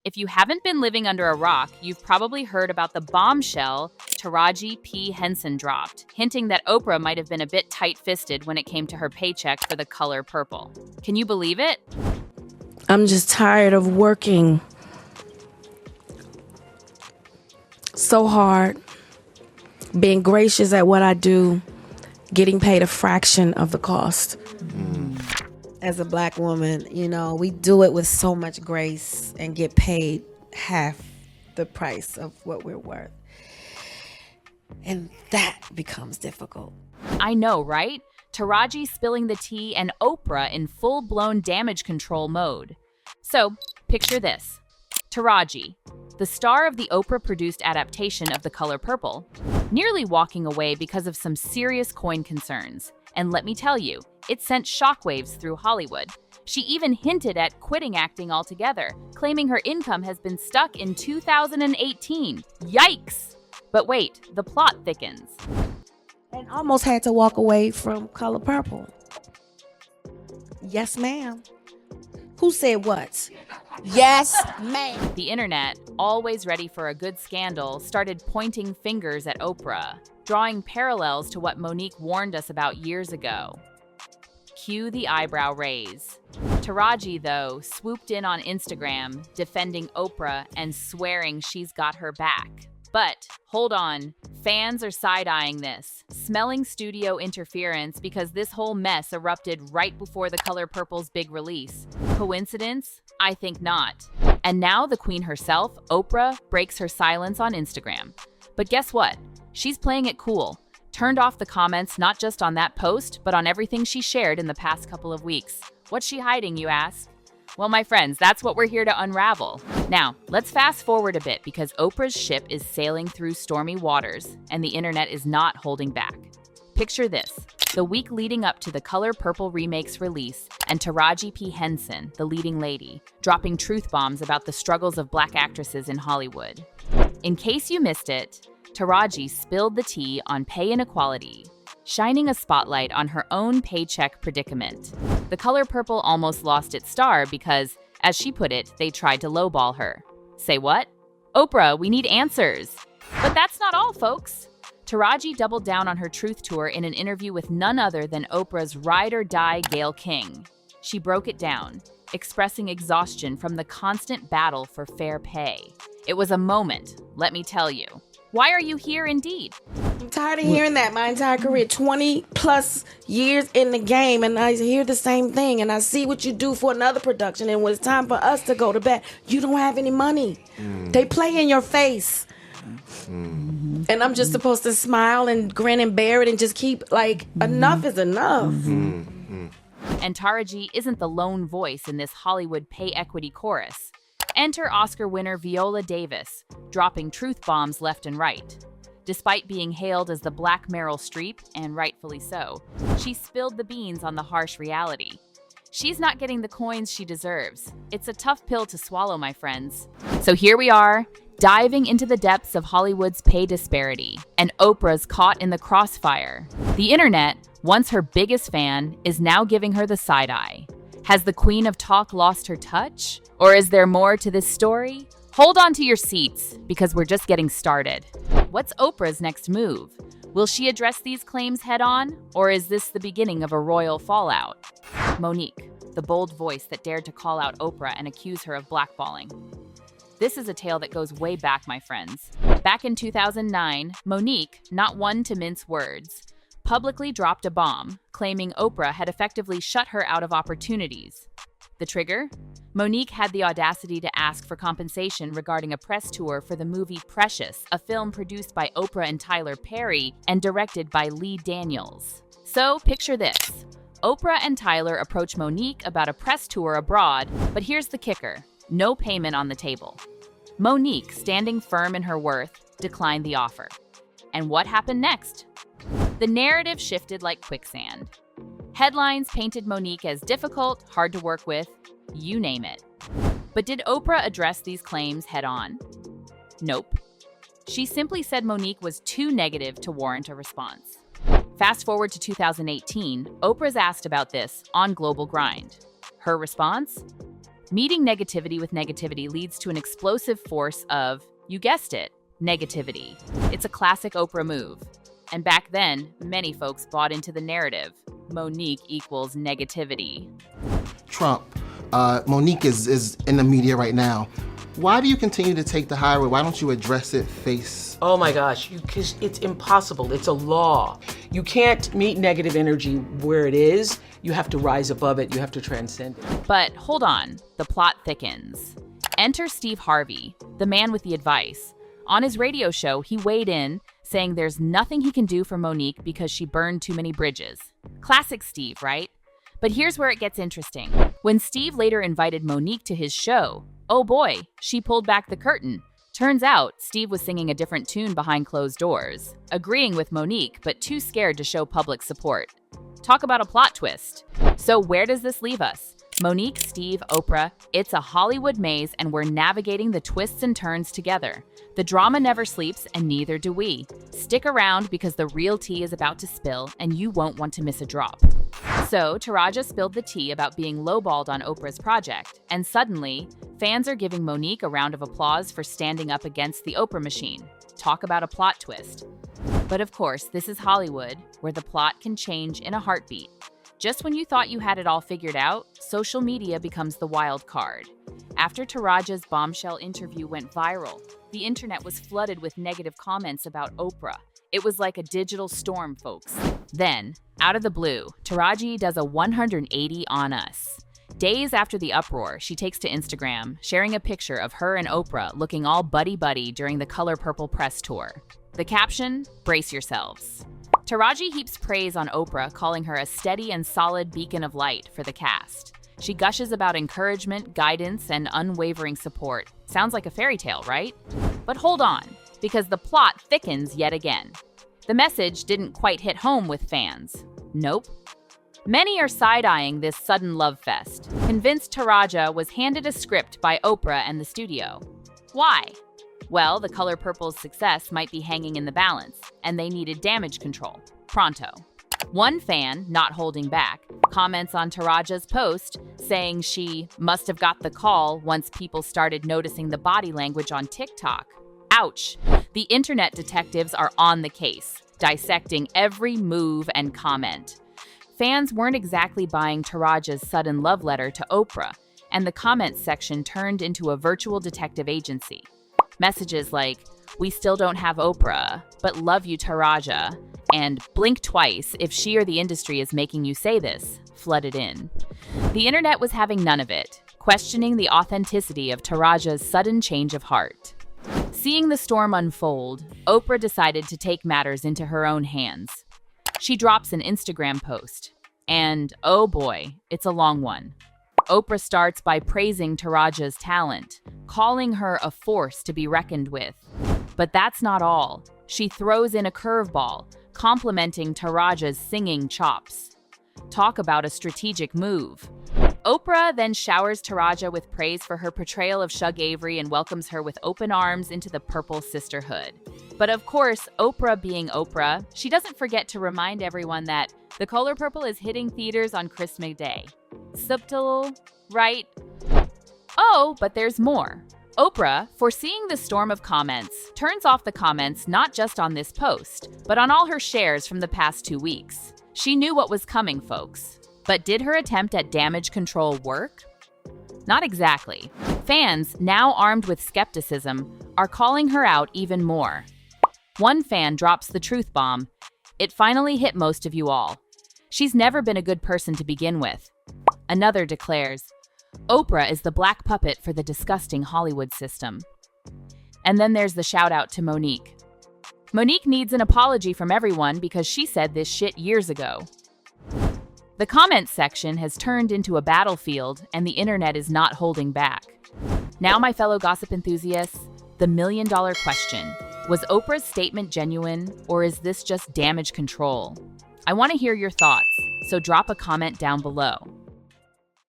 If you haven't been living under a rock, you've probably heard about the bombshell Taraji P. Henson dropped, hinting that Oprah might have been a bit tight-fisted when it came to her paycheck for the color purple. Can you believe it? I'm just tired of working so hard, being gracious at what I do, getting paid a fraction of the cost. As a black woman, we do it with so much grace and get paid half the price of what we're worth. And that becomes difficult. I know, right? Taraji spilling the tea and Oprah in full-blown damage control mode. So, picture this. Taraji, the star of the Oprah-produced adaptation of The Color Purple, nearly walking away because of some serious coin concerns. And let me tell you, it sent shockwaves through Hollywood. She even hinted at quitting acting altogether, claiming her income has been stuck in 2018. Yikes! But wait, the plot thickens. And almost had to walk away from Color Purple. Yes, ma'am. Who said what? Yes, ma'am. The internet, always ready for a good scandal, started pointing fingers at Oprah, drawing parallels to what Monique warned us about years ago. Cue the eyebrow raise. Taraji, though, swooped in on Instagram, defending Oprah and swearing she's got her back. But, hold on, fans are side-eyeing this, smelling studio interference because this whole mess erupted right before The Color Purple's big release. Coincidence? I think not. And now the queen herself, Oprah, breaks her silence on Instagram. But guess what? She's playing it cool. Turned off the comments not just on that post, but on everything she shared in the past couple of weeks. What's she hiding, you ask? Well, my friends, that's what we're here to unravel. Now, let's fast forward a bit because Oprah's ship is sailing through stormy waters, and the internet is not holding back. Picture this. The week leading up to the Color Purple remake's release, and Taraji P. Henson, the leading lady, dropping truth bombs about the struggles of black actresses in Hollywood. In case you missed it, Taraji spilled the tea on pay inequality, shining a spotlight on her own paycheck predicament. The Color Purple almost lost its star because, as she put it, they tried to lowball her. Say what? Oprah, we need answers. But that's not all, folks. Taraji doubled down on her truth tour in an interview with none other than Oprah's ride-or-die Gayle King. She broke it down, expressing exhaustion from the constant battle for fair pay. It was a moment, let me tell you. Why are you here indeed? I'm tired of hearing that my entire career, 20 plus years in the game, and I hear the same thing, and I see what you do for another production, and when it's time for us to go to bed, you don't have any money. They play in your face. And I'm just supposed to smile and grin and bear it and just keep, enough is enough. And Taraji isn't the lone voice in this Hollywood pay equity chorus. Enter Oscar winner Viola Davis, dropping truth bombs left and right. Despite being hailed as the Black Meryl Streep, and rightfully so, she spilled the beans on the harsh reality. She's not getting the coins she deserves. It's a tough pill to swallow, my friends. So here we are, diving into the depths of Hollywood's pay disparity, and Oprah's caught in the crossfire. The internet, once her biggest fan, is now giving her the side eye. Has the Queen of Talk lost her touch? Or is there more to this story? Hold on to your seats, because we're just getting started. What's Oprah's next move? Will she address these claims head-on, or is this the beginning of a royal fallout? Monique, the bold voice that dared to call out Oprah and accuse her of blackballing. This is a tale that goes way back, my friends. Back in 2009, Monique, not one to mince words, publicly dropped a bomb, claiming Oprah had effectively shut her out of opportunities. The trigger? Monique had the audacity to ask for compensation regarding a press tour for the movie Precious, a film produced by Oprah and Tyler Perry and directed by Lee Daniels. So, picture this. Oprah and Tyler approach Monique about a press tour abroad, but here's the kicker. No payment on the table. Monique, standing firm in her worth, declined the offer. And what happened next? The narrative shifted like quicksand. Headlines painted Monique as difficult, hard to work with, you name it. But did Oprah address these claims head-on? Nope. She simply said Monique was too negative to warrant a response. Fast forward to 2018, Oprah's asked about this on Global Grind. Her response? Meeting negativity with negativity leads to an explosive force of, you guessed it, negativity. It's a classic Oprah move. And back then, many folks bought into the narrative. Monique equals negativity. Trump, Monique is in the media right now. Why do you continue to take the high road? Why don't you address it face? Oh my gosh, because it's impossible. It's a law. You can't meet negative energy where it is. You have to rise above it. You have to transcend it. But hold on, the plot thickens. Enter Steve Harvey, the man with the advice. On his radio show, he weighed in, saying there's nothing he can do for Monique because she burned too many bridges. Classic Steve, right? But here's where it gets interesting. When Steve later invited Monique to his show, oh boy, she pulled back the curtain. Turns out, Steve was singing a different tune behind closed doors, agreeing with Monique, but too scared to show public support. Talk about a plot twist. So where does this leave us? Monique, Steve, Oprah, it's a Hollywood maze and we're navigating the twists and turns together. The drama never sleeps and neither do we. Stick around because the real tea is about to spill and you won't want to miss a drop. So Taraji spilled the tea about being lowballed on Oprah's project, and suddenly, fans are giving Monique a round of applause for standing up against the Oprah machine. Talk about a plot twist. But of course, this is Hollywood, where the plot can change in a heartbeat. Just when you thought you had it all figured out, social media becomes the wild card. After Taraji's bombshell interview went viral, the internet was flooded with negative comments about Oprah. It was like a digital storm, folks. Then, out of the blue, Taraji does a 180 on us. Days after the uproar, she takes to Instagram, sharing a picture of her and Oprah looking all buddy-buddy during the Color Purple press tour. The caption, brace yourselves. Taraji heaps praise on Oprah, calling her a steady and solid beacon of light for the cast. She gushes about encouragement, guidance, and unwavering support. Sounds like a fairy tale, right? But hold on, because the plot thickens yet again. The message didn't quite hit home with fans. Nope. Many are side-eyeing this sudden love fest, convinced Taraji was handed a script by Oprah and the studio. Why? Well, the Color Purple's success might be hanging in the balance, and they needed damage control. Pronto. One fan, not holding back, comments on Taraji's post, saying she must have got the call once people started noticing the body language on TikTok. Ouch! The internet detectives are on the case, dissecting every move and comment. Fans weren't exactly buying Taraji's sudden love letter to Oprah, and the comments section turned into a virtual detective agency. Messages like, "We still don't have Oprah, but love you, Taraji," and "blink twice if she or the industry is making you say this," flooded in. The internet was having none of it, questioning the authenticity of Taraji's sudden change of heart. Seeing the storm unfold, Oprah decided to take matters into her own hands. She drops an Instagram post, and oh boy, it's a long one. Oprah starts by praising Taraji's talent, calling her a force to be reckoned with. But that's not all. She throws in a curveball, complimenting Taraji's singing chops. Talk about a strategic move. Oprah then showers Taraji with praise for her portrayal of Shug Avery and welcomes her with open arms into the Purple Sisterhood. But of course, Oprah being Oprah, she doesn't forget to remind everyone that The Color Purple is hitting theaters on Christmas Day. Subtle, right? Oh, but there's more. Oprah, foreseeing the storm of comments, turns off the comments not just on this post, but on all her shares from the past 2 weeks. She knew what was coming, folks. But did her attempt at damage control work? Not exactly. Fans, now armed with skepticism, are calling her out even more. One fan drops the truth bomb. It finally hit most of you all. She's never been a good person to begin with. Another declares, Oprah is the black puppet for the disgusting Hollywood system. And then there's the shout out to Monique. Monique needs an apology from everyone because she said this shit years ago. The comments section has turned into a battlefield and the internet is not holding back. Now, my fellow gossip enthusiasts, the million-dollar question. Was Oprah's statement genuine, or is this just damage control? I want to hear your thoughts, so drop a comment down below.